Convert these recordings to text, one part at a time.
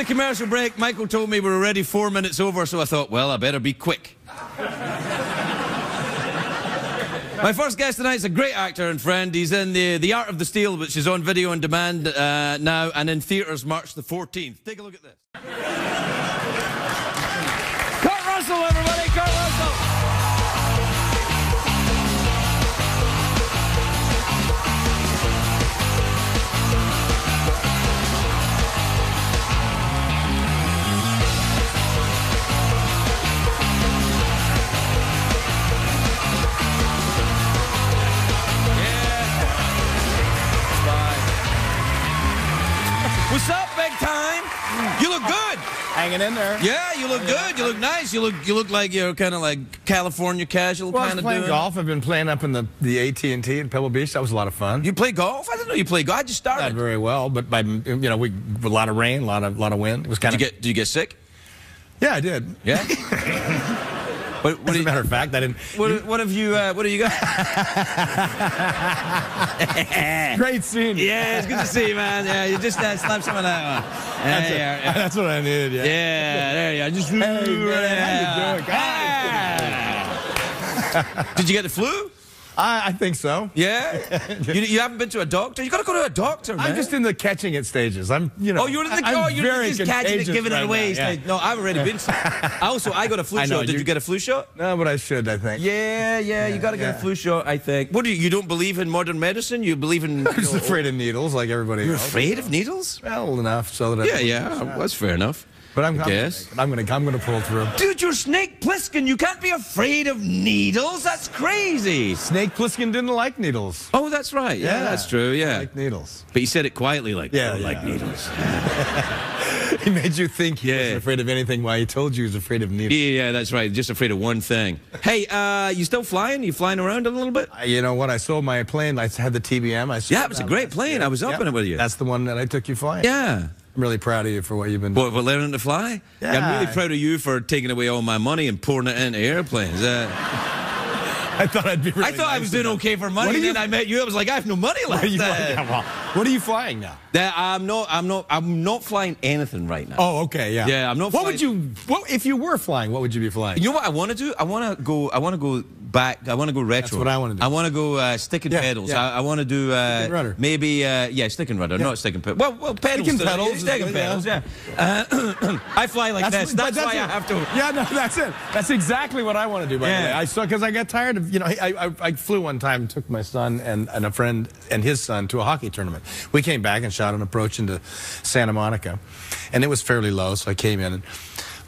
the commercial break, Michael told me we were already 4 minutes over, so I thought, well, I better be quick. My first guest tonight is a great actor and friend. He's in The Art of the Steal, which is on video on demand now and in theatres March the 14th. Take a look at this. Kurt Russell, everybody! Kurt Russell! What's up, big time? You look good. Hanging in there. Yeah, you look good. You look nice. You look like you're kind of like California casual kind of playing golf. I've been playing up in the AT&T in Pebble Beach. That was a lot of fun. You play golf? I didn't know you played golf. I just started. Not very well, but by a lot of rain, a lot of wind. It was kind of. Did you get sick? Yeah, I did. Yeah. But as a matter of fact, I didn't. What have you got? Great scene. Yeah, it's good to see you, man. Yeah, you just slap some of that one. That's what I needed. Yeah. Yeah, there you are. Just. Hey, man, how you doing? Did you get the flu? I think so. Yeah? You haven't been to a doctor? You got to go to a doctor, man. I'm just in the catching it stages. Oh, you're in the you're just catching it, giving it away. Yeah. No, I've already been. I got a flu shot. Did you get a flu shot? No, but I should, I think. Yeah, you got to get a flu shot, I think. What you don't believe in modern medicine? You believe in... I'm just afraid of needles like everybody else. You're afraid of needles? Well, enough so that that's fair enough. But I'm gonna pull through. Dude, you're Snake Plissken. You can't be afraid of needles. That's crazy. Snake Plissken didn't like needles. Oh, that's right. Yeah, that's true. Yeah, like needles. But he said it quietly, like like needles. He made you think he wasn't afraid of anything while he told you he was afraid of needles. Yeah, that's right. Just afraid of one thing. Hey, you still flying? You flying around a little bit? You know what? I sold my plane. I had the TBM. It was a great plane. I was up in it with you. That's the one that I took you flying. Yeah. I'm really proud of you for what you've been doing. For learning to fly? Yeah. I'm really proud of you for taking away all my money and pouring it into airplanes. I thought I'd be really I thought I was doing okay for money, and then I met you. I was like, I have no money left. What are you flying now? I'm not flying anything right now. Oh, okay, yeah. Yeah, I'm not flying. If you were flying, what would you be flying? You know what I want to do? I want to go back. I want to go retro. That's what I want to do. I want to go stick and pedals. Yeah. I want to do stick and rudder. Maybe stick and rudder, not stick and pedals. Well, pedals. Stick and pedals. Stick and pedals. Yeah. I fly like this. That's why I have to. Yeah, no, that's it. That's exactly what I want to do. By the way, I saw because I got tired of I flew one time and took my son and a friend and his son to a hockey tournament. We came back and shot an approach into Santa Monica, and it was fairly low. So I came in and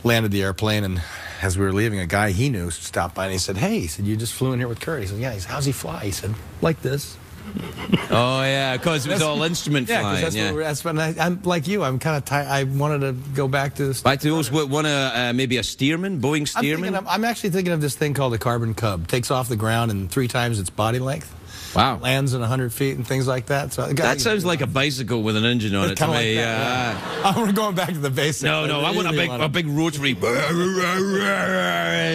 landed the airplane, and as we were leaving, a guy he knew stopped by and he said, "Hey," he said, "you just flew in here with Kurt." He said, "Yeah." He said, "How's he fly?" He said, "Like this." Oh yeah, because it was all instrument flying. That's what I'm like you. I'm kind of tired. I wanted to go back to this. Back to those. Maybe a Stearman, Boeing Stearman. I'm actually thinking of this thing called a Carbon Cub. Takes off the ground in 3 times its body length. Wow. Lands in 100 feet and things like that. So that sounds like a bicycle with an engine on it to me. We're going back to the basics. No, I want a big rotary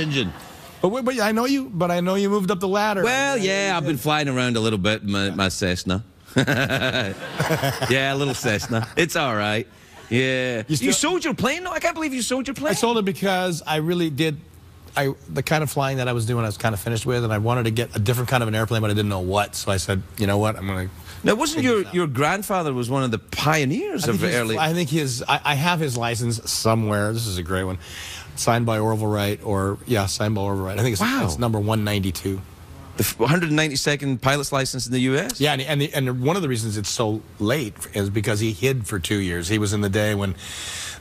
engine. But I know you moved up the ladder. Well, yeah, I've been flying around a little bit, my Cessna. Yeah, a little Cessna. It's all right. Yeah. You sold your plane? No, I can't believe you sold your plane. I sold it because I really did. The kind of flying that I was doing, I was kind of finished with, and I wanted to get a different kind of an airplane, but I didn't know what. So I said, you know what, I'm going to. Now, wasn't your grandfather was one of the pioneers of early? I think I have his license somewhere. This is a great one. Signed by Orville Wright, signed by Orville Wright. I think it's number 192. The 192nd pilot's license in the U.S.? Yeah, and one of the reasons it's so late is because he hid for 2 years. He was in the day when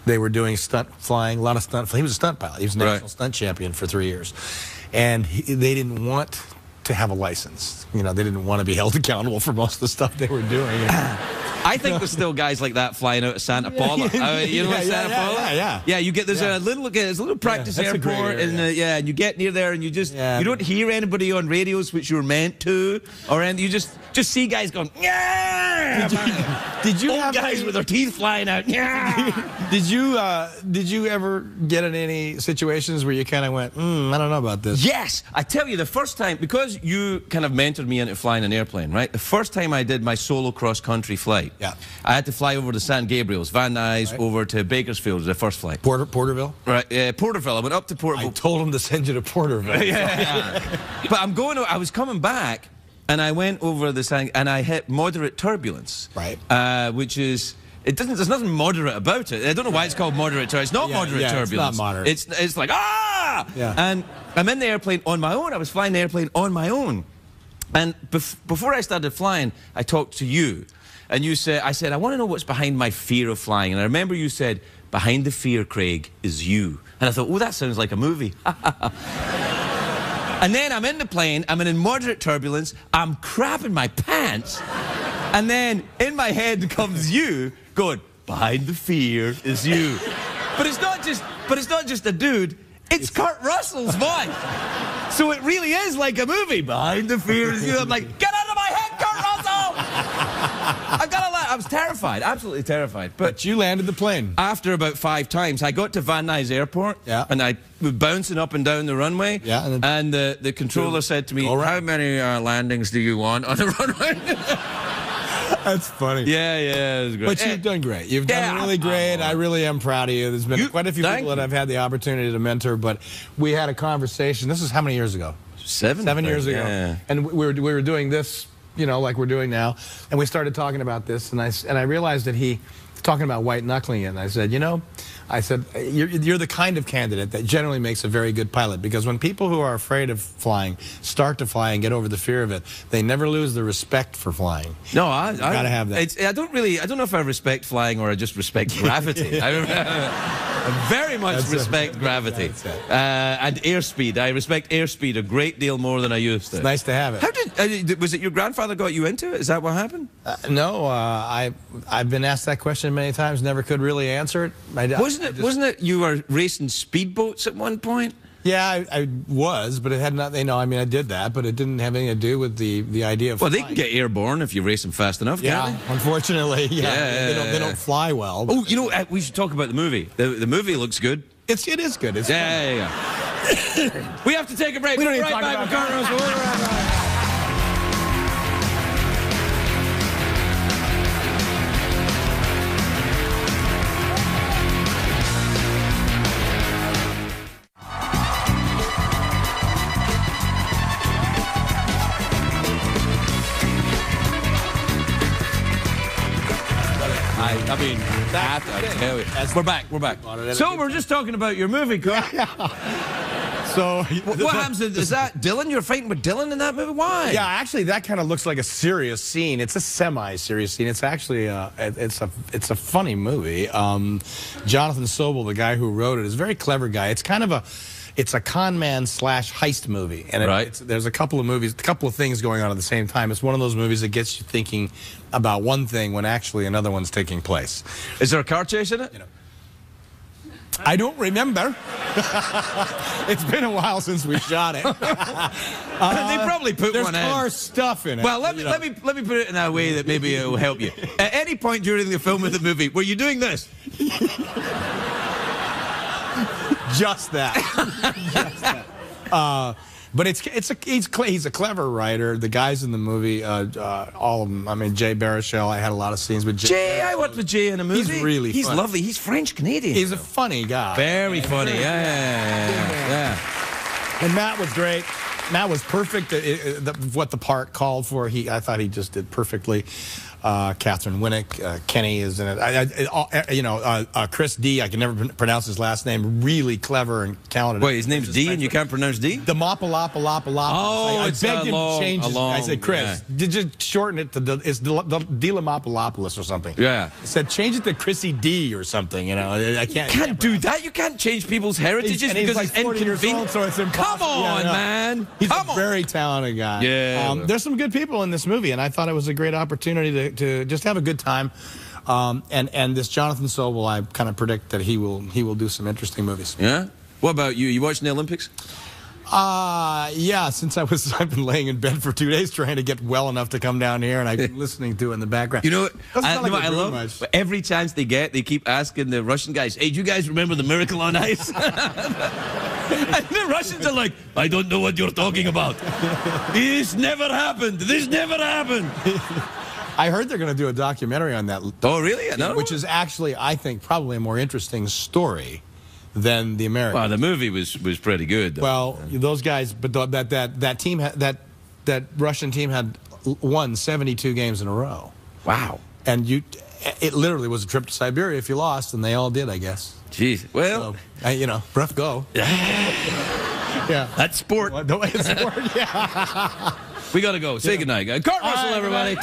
they were doing stunt flying, a lot of stunt. He was a stunt pilot. He was a national stunt champion for 3 years. And they didn't want to have a license. They didn't want to be held accountable for most of the stuff they were doing. I think there's still guys like that flying out of Santa Paula. You know Santa Paula? Yeah, you get there's a little practice airport, and you get near there, and you just you don't hear anybody on radios, which you're meant to, or you just see guys going, yeah. Did you have guys with their teeth flying out? Yeah. Did you ever get in any situations where you kind of went, I don't know about this? Yes, I tell you, the first time, because you kind of mentored me into flying an airplane, right? The first time I did my solo cross-country flight, I had to fly over to San Gabriel's, Van Nuys, over to Bakersfield, the first flight. Porterville? Right, Porterville. I went up to Porterville. I told him to send you to Porterville. But I was coming back, and I went over the San, and I hit moderate turbulence. Right. Which is... there's nothing moderate about it. I don't know why it's called moderate turbulence. It's not moderate turbulence. It's not moderate. It's like, ah! Yeah. And I'm in the airplane on my own. I was flying the airplane on my own. And before I started flying, I talked to you. And you said, I said, I want to know what's behind my fear of flying. And I remember you said, behind the fear, Craig, is you. And I thought, oh, that sounds like a movie. And then I'm in the plane, I'm in moderate turbulence, I'm crapping my pants. And then in my head comes you going, behind the fear is you. But it's not just a dude, it's Kurt Russell's voice. So it really is like a movie. Behind the fear is you. I'm like, get out of my head, Kurt Russell! I've got to laugh. I was terrified, absolutely terrified. But you landed the plane. After about 5 times, I got to Van Nuys Airport, and I was bouncing up and down the runway, and the controller said to me, how many landings do you want on the runway? That's funny. Yeah, it was great. But you've done great. You've done really great. I really am proud of you. There's been quite a few people that I've had the opportunity to mentor, but we had a conversation. This is how many years ago? 7 years ago. Yeah. And we were doing this, you know, like we're doing now, and we started talking about this, and I realized that he was talking about white knuckling it, and I said, you know, you're the kind of candidate that generally makes a very good pilot, because when people who are afraid of flying start to fly and get over the fear of it, they never lose the respect for flying. No, I gotta have that. I don't know if I respect flying or I just respect gravity. I very much respect gravity and airspeed. I respect airspeed a great deal more than I used to. It's nice to have it. How was it your grandfather got you into it? Is that what happened? No, I've been asked that question many times, never could really answer it. Wasn't it you were racing speedboats at one point? Yeah, I was, but it had nothing. I mean, I did that, but it didn't have anything to do with the idea of. Well, flying. they can get airborne if you race them fast enough. Can't they? Unfortunately, they don't fly well. Oh, you know, we should talk about the movie. The movie looks good. It is good. It's yeah. We have to take a break. We don't need to talk about that. I mean, we're back. So we're just talking about your movie, Carl. So what happens? Is that Dylan? You're fighting with Dylan in that movie? Why? Yeah, actually, that kind of looks like a serious scene. It's a semi-serious scene. It's actually it's a funny movie. Jonathan Sobel, the guy who wrote it, is a very clever guy. It's kind of it's a con man / heist movie, and there's a couple of things going on at the same time. It's one of those movies that gets you thinking about one thing when actually another one's taking place. Is there a car chase in it? You know, I don't remember. It's been a while since we shot it. They probably put one in. There's car stuff in it. Well, let me put it in a way that maybe it will help you. At any point during the film of the movie, were you doing this? Just that. Just that. But he's a clever writer. The guys in the movie, all of them. I mean, Jay Baruchel. I had a lot of scenes with Jay. Jay, I worked with Jay in a movie. He's really He's lovely. He's French Canadian. He's a funny guy. Very funny. Yeah. And Matt was great. Matt was perfect. What the part called for, I thought he just did perfectly. Catherine Winnick, Kenny is in it. Chris D. I can never pronounce his last name. Really clever and talented. Wait, his name's D, and you can't pronounce D? The Mopalopalopalop. Oh, I begged him to change it. I said, Chris, did you shorten it to it's Dilamopoulos or something? Yeah. I said, change it to Chrissy D or something. You know, I can't. You can't do that. You can't change people's heritages because like it's inconvenient. So it's impossible. Come on, man. He's a very talented guy. Yeah. There's some good people in this movie, and I thought it was a great opportunity to just have a good time. And this Jonathan Sobel, I kind of predict that he will do some interesting movies. Yeah. What about you? You watching the Olympics? Yeah. Since I've been laying in bed for 2 days trying to get well enough to come down here, and I've been listening to it in the background. You know what? I love? Every chance they get, they keep asking the Russian guys, "Hey, do you guys remember the Miracle on Ice?" And the Russians are like, I don't know what you're talking about. This never happened. This never happened. I heard they're going to do a documentary on that. Oh, really? Which is actually, I think, probably a more interesting story than the Americans. Well, the movie was pretty good, though. Well, those guys, but that team, that Russian team had won 72 games in a row. Wow. And it literally was a trip to Siberia if you lost, and they all did, I guess. Jeez. Well, so, you know, rough go. Yeah. That's sport. It's sport, yeah. We got to go. Say goodnight, guys. Kurt Russell, everybody.